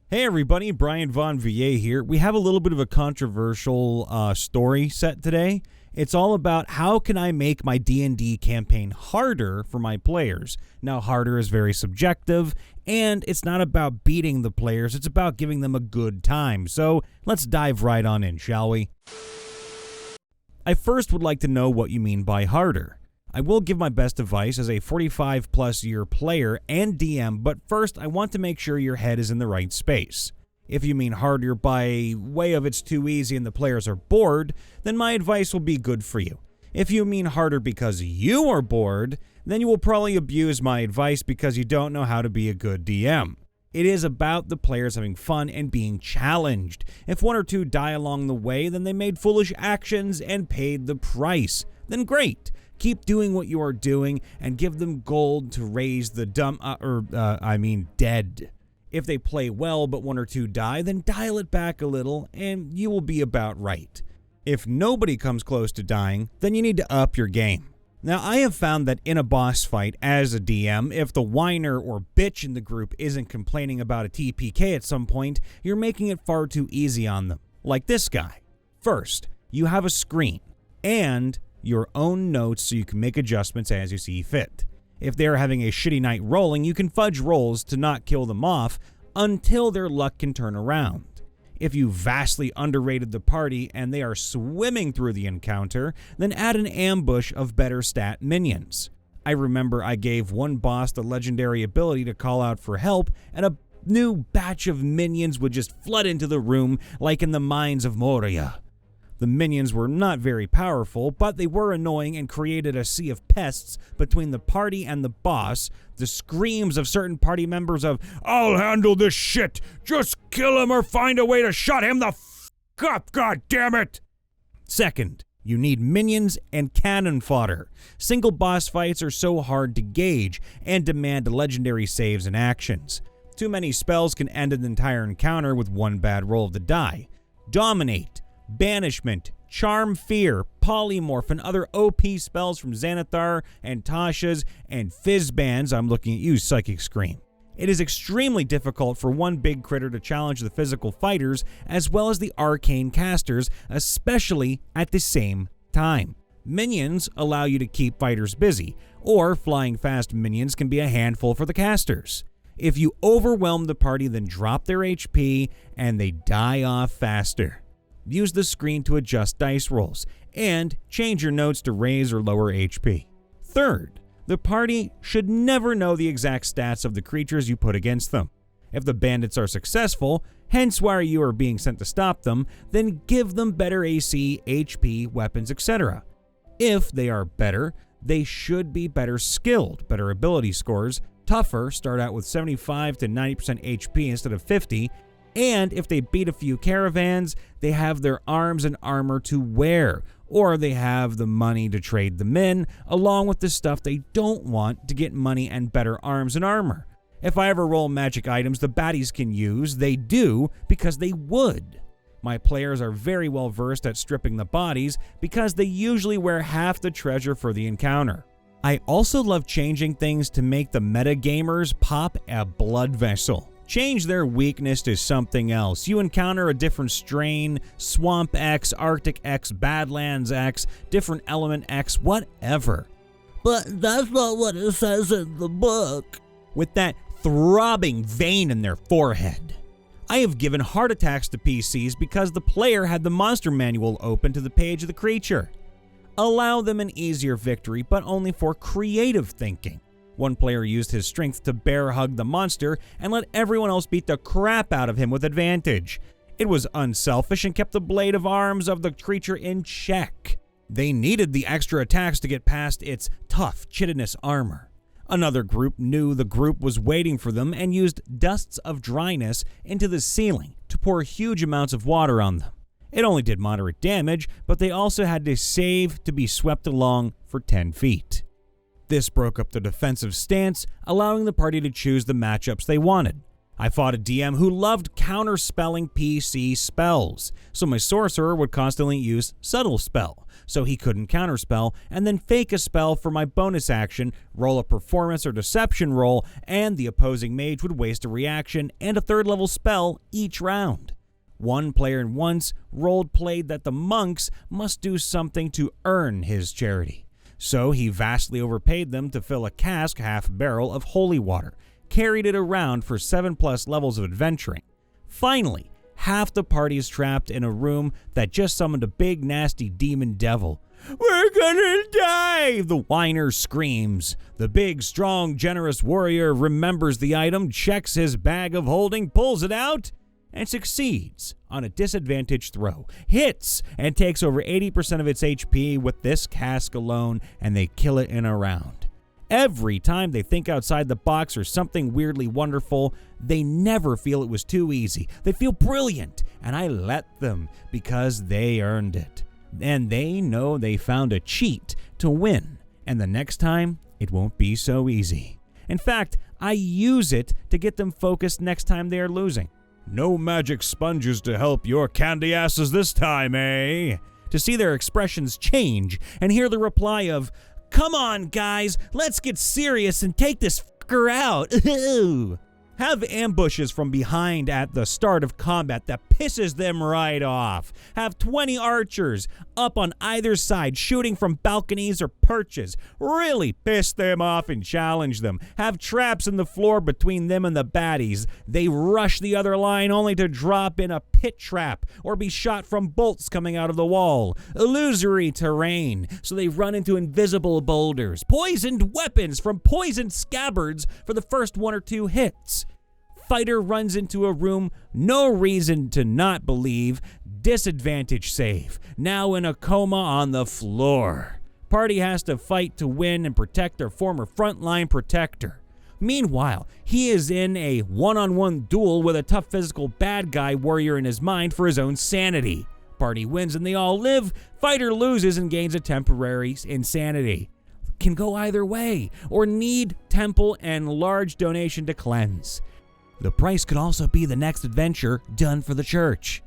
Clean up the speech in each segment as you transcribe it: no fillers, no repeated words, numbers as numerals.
Hey everybody, Brian Von Villiers here. We have a little bit of a controversial story set today. It's all about how can I make my D&D campaign harder for my players. Now, harder is very subjective, and it's not about beating the players, it's about giving them a good time. So let's dive right on in, shall we? I first would like to know what you mean by harder. I will give my best advice as a 45-plus year player and DM, but first I want to make sure your head is in the right space. If you mean harder by way of it's too easy and the players are bored, then my advice will be good for you. If you mean harder because you are bored, then you will probably abuse my advice because you don't know how to be a good DM. It is about the players having fun and being challenged. If one or two die along the way, then they made foolish actions and paid the price. Then great. Keep doing what you are doing and give them gold to raise the dead. If they play well but one or two die, then dial it back a little and you will be about right. If nobody comes close to dying, then you need to up your game. Now, I have found that in a boss fight as a DM, if the whiner or bitch in the group isn't complaining about a TPK at some point, you're making it far too easy on them. Like this guy. First, you have a screen and your own notes so you can make adjustments as you see fit. If they're having a shitty night rolling, you can fudge rolls to not kill them off until their luck can turn around. If you vastly underrated the party and they are swimming through the encounter, then add an ambush of better stat minions. I remember I gave one boss the legendary ability to call out for help, and a new batch of minions would just flood into the room like in the mines of Moria. The minions were not very powerful, but they were annoying and created a sea of pests between the party and the boss. The screams of certain party members of, "I'll handle this shit! Just kill him or find a way to shut him the f*** up, god damn it!" Second, you need minions and cannon fodder. Single boss fights are so hard to gauge and demand legendary saves and actions. Too many spells can end an entire encounter with one bad roll of the die. Dominate, Banishment, Charm Fear, Polymorph, and other OP spells from Xanathar and Tasha's and Fizzbands. I'm looking at you, Psychic Scream. It is extremely difficult for one big critter to challenge the physical fighters as well as the arcane casters, especially at the same time. Minions allow you to keep fighters busy, or flying fast minions can be a handful for the casters. If you overwhelm the party, then drop their HP and they die off faster. Use the screen to adjust dice rolls, and change your notes to raise or lower HP. Third, the party should never know the exact stats of the creatures you put against them. If the bandits are successful, hence why you are being sent to stop them, then give them better AC, HP, weapons, etc. If they are better, they should be better skilled, better ability scores, tougher, start out with 75 to 90% HP instead of 50, and if they beat a few caravans, they have their arms and armor to wear, or they have the money to trade them in, along with the stuff they don't want to get money and better arms and armor. If I ever roll magic items the baddies can use, they do because they would. My players are very well versed at stripping the bodies because they usually wear half the treasure for the encounter. I also love changing things to make the metagamers pop a blood vessel. Change their weakness to something else. You encounter a different strain, Swamp X, Arctic X, Badlands X, different element X, whatever. But that's not what it says in the book. With that throbbing vein in their forehead. I have given heart attacks to PCs because the player had the monster manual open to the page of the creature. Allow them an easier victory, but only for creative thinking. One player used his strength to bear hug the monster and let everyone else beat the crap out of him with advantage. It was unselfish and kept the blade of arms of the creature in check. They needed the extra attacks to get past its tough, chitinous armor. Another group knew the group was waiting for them and used dusts of dryness into the ceiling to pour huge amounts of water on them. It only did moderate damage, but they also had to save to be swept along for 10 feet. This broke up the defensive stance, allowing the party to choose the matchups they wanted. I fought a DM who loved counterspelling PC spells, so my sorcerer would constantly use subtle spell, so he couldn't counterspell, and then fake a spell for my bonus action, roll a performance or deception roll, and the opposing mage would waste a reaction and a 3rd level spell each round. One player once role-played that the monks must do something to earn his charity, so he vastly overpaid them to fill a cask half-barrel of holy water, carried it around for 7+ levels of adventuring. Finally, half the party is trapped in a room that just summoned a big nasty demon devil. "We're gonna die!" the whiner screams. The big, strong, generous warrior remembers the item, checks his bag of holding, pulls it out, and succeeds on a disadvantage throw, hits, and takes over 80% of its HP with this cask alone, and they kill it in a round. Every time they think outside the box or something weirdly wonderful, they never feel it was too easy. They feel brilliant, and I let them because they earned it. And they know they found a cheat to win, and the next time, it won't be so easy. In fact, I use it to get them focused next time they are losing. "No magic sponges to help your candy asses this time, eh?" To see their expressions change and hear the reply of, "Come on, guys, let's get serious and take this fucker out." Have ambushes from behind at the start of combat that pisses them right off. Have 20 archers up on either side shooting from balconies or perches. Really piss them off and challenge them. Have traps in the floor between them and the baddies. They rush the other line only to drop in a pit trap or be shot from bolts coming out of the wall. Illusory terrain, so they run into invisible boulders. Poisoned weapons from poisoned scabbards for the first 1 or 2 hits. Fighter runs into a room, no reason to not believe, disadvantage save, now in a coma on the floor. Party has to fight to win and protect their former frontline protector. Meanwhile, he is in a one-on-one duel with a tough physical bad guy warrior in his mind for his own sanity. Party wins and they all live, fighter loses and gains a temporary insanity. Can go either way, or need temple and large donation to cleanse. The price could also be the next adventure done for the church.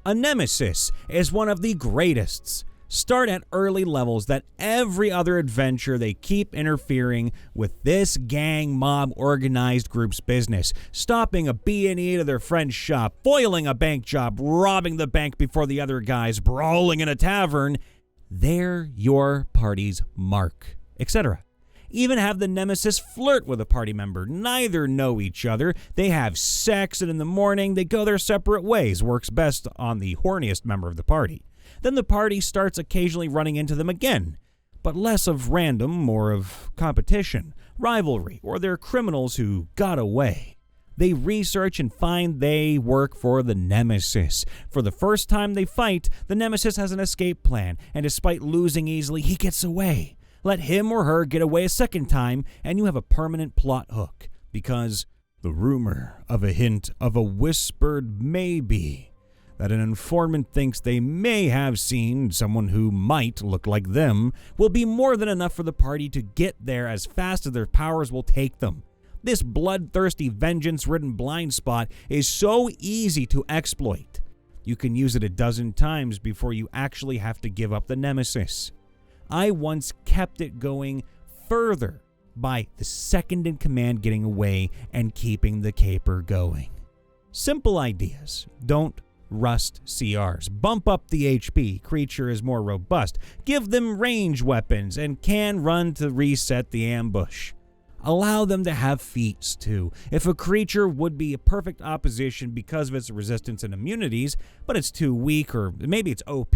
A nemesis is one of the greatest. Start at early levels that every other adventure they keep interfering with this gang mob organized group's business, stopping a B&E to their friend's shop, foiling a bank job, robbing the bank before the other guys, brawling in a tavern. They're your party's mark, etc. Even have the nemesis flirt with a party member. Neither know each other. They have sex, and in the morning, they go their separate ways. Works best on the horniest member of the party. Then the party starts occasionally running into them again, but less of random, more of competition, rivalry, or they're criminals who got away. They research and find they work for the nemesis. For the first time they fight, the nemesis has an escape plan, and despite losing easily, he gets away. Let him or her get away a second time, and you have a permanent plot hook. Because the rumor of a hint of a whispered maybe that an informant thinks they may have seen someone who might look like them will be more than enough for the party to get there as fast as their powers will take them. This bloodthirsty, vengeance-ridden blind spot is so easy to exploit. You can use it a dozen times before you actually have to give up the nemesis. I once kept it going further by the second in command getting away and keeping the caper going. Simple ideas. Don't rust CRs. Bump up the HP. Creature is more robust. Give them range weapons and can run to reset the ambush. Allow them to have feats too. If a creature would be a perfect opposition because of its resistance and immunities, but it's too weak or maybe it's OP,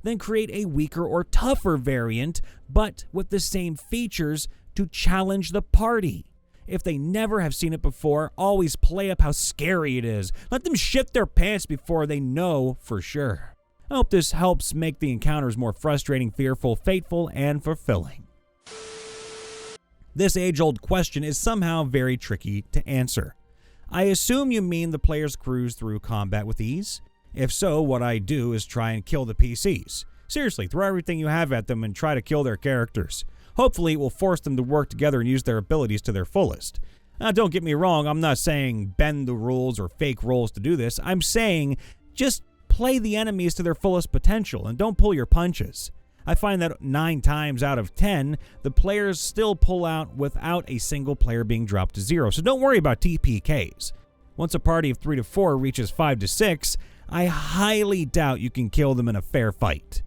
then create a weaker or tougher variant, but with the same features to challenge the party. If they never have seen it before, always play up how scary it is. Let them shit their pants before they know for sure. I hope this helps make the encounters more frustrating, fearful, fateful, and fulfilling. This age-old question is somehow very tricky to answer. I assume you mean the players cruise through combat with ease? If so, what I do is try and kill the PCs. Seriously, throw everything you have at them and try to kill their characters. Hopefully, it will force them to work together and use their abilities to their fullest. Now, don't get me wrong, I'm not saying bend the rules or fake rules to do this. I'm saying just play the enemies to their fullest potential and don't pull your punches. I find that 9 times out of 10, the players still pull out without a single player being dropped to 0, so don't worry about TPKs. Once a party of 3 to 4 reaches 5 to 6, I highly doubt you can kill them in a fair fight.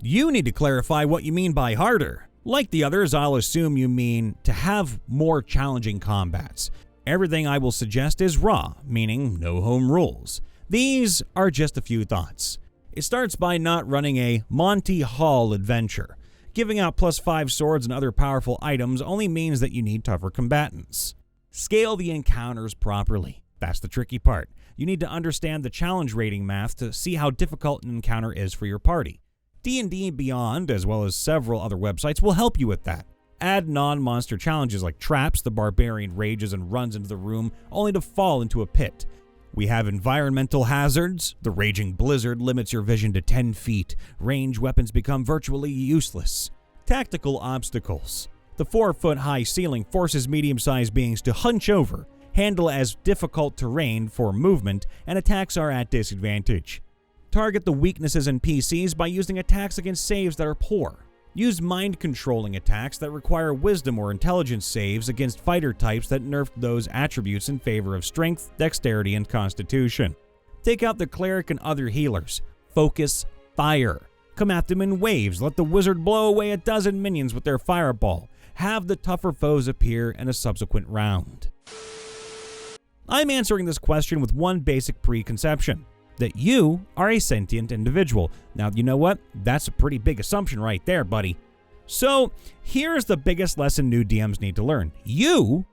You need to clarify what you mean by harder. Like the others, I'll assume you mean to have more challenging combats. Everything I will suggest is raw, meaning no home rules. These are just a few thoughts. It starts by not running a Monty Hall adventure. Giving out +5 swords and other powerful items only means that you need tougher combatants. Scale the encounters properly. That's the tricky part. You need to understand the challenge rating math to see how difficult an encounter is for your party. D&D Beyond, as well as several other websites, will help you with that. Add non-monster challenges like traps. The barbarian rages and runs into the room only to fall into a pit. We have environmental hazards. The raging blizzard limits your vision to 10 feet. Range weapons become virtually useless. Tactical obstacles. The 4-foot-high ceiling forces medium-sized beings to hunch over, handle as difficult terrain for movement, and attacks are at disadvantage. Target the weaknesses in PCs by using attacks against saves that are poor. Use mind-controlling attacks that require wisdom or intelligence saves against fighter types that nerfed those attributes in favor of strength, dexterity, and constitution. Take out the cleric and other healers. Focus fire. Come at them in waves. Let the wizard blow away a dozen minions with their fireball. Have the tougher foes appear in a subsequent round. I'm answering this question with one basic preconception: that you are a sentient individual. Now, you know what? That's a pretty big assumption right there, buddy. So, here's the biggest lesson new DMs need to learn. You,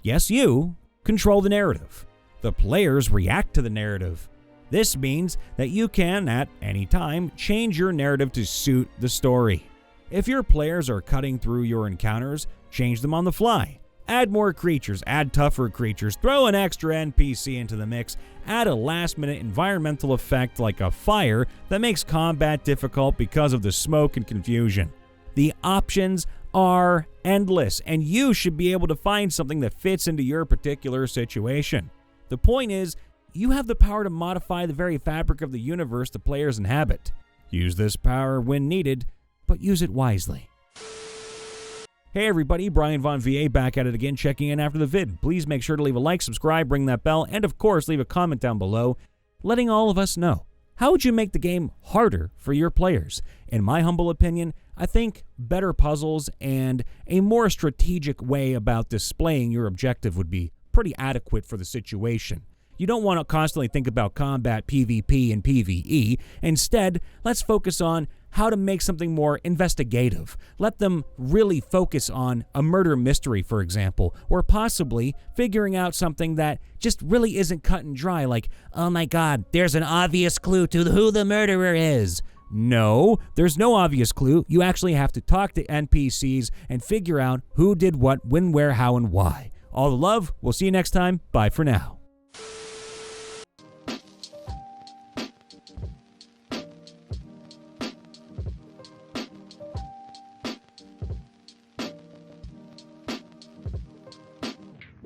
yes you, control the narrative. The players react to the narrative. This means that you can, at any time, change your narrative to suit the story. If your players are cutting through your encounters, change them on the fly. Add more creatures, add tougher creatures, throw an extra NPC into the mix, add a last-minute environmental effect like a fire that makes combat difficult because of the smoke and confusion. The options are endless, and you should be able to find something that fits into your particular situation. The point is, you have the power to modify the very fabric of the universe the players inhabit. Use this power when needed, but use it wisely. Hey everybody, Brian Von VA back at it again, checking in after the vid. Please make sure to leave a like, subscribe, ring that bell, and of course leave a comment down below, letting all of us know. How would you make the game harder for your players? In my humble opinion, I think better puzzles and a more strategic way about displaying your objective would be pretty adequate for the situation. You don't want to constantly think about combat, PvP, and PvE. Instead, let's focus on how to make something more investigative. Let them really focus on a murder mystery, for example, or possibly figuring out something that just really isn't cut and dry, like, oh my god, there's an obvious clue to who the murderer is. No, there's no obvious clue. You actually have to talk to NPCs and figure out who did what, when, where, how, and why. All the love. We'll see you next time. Bye for now.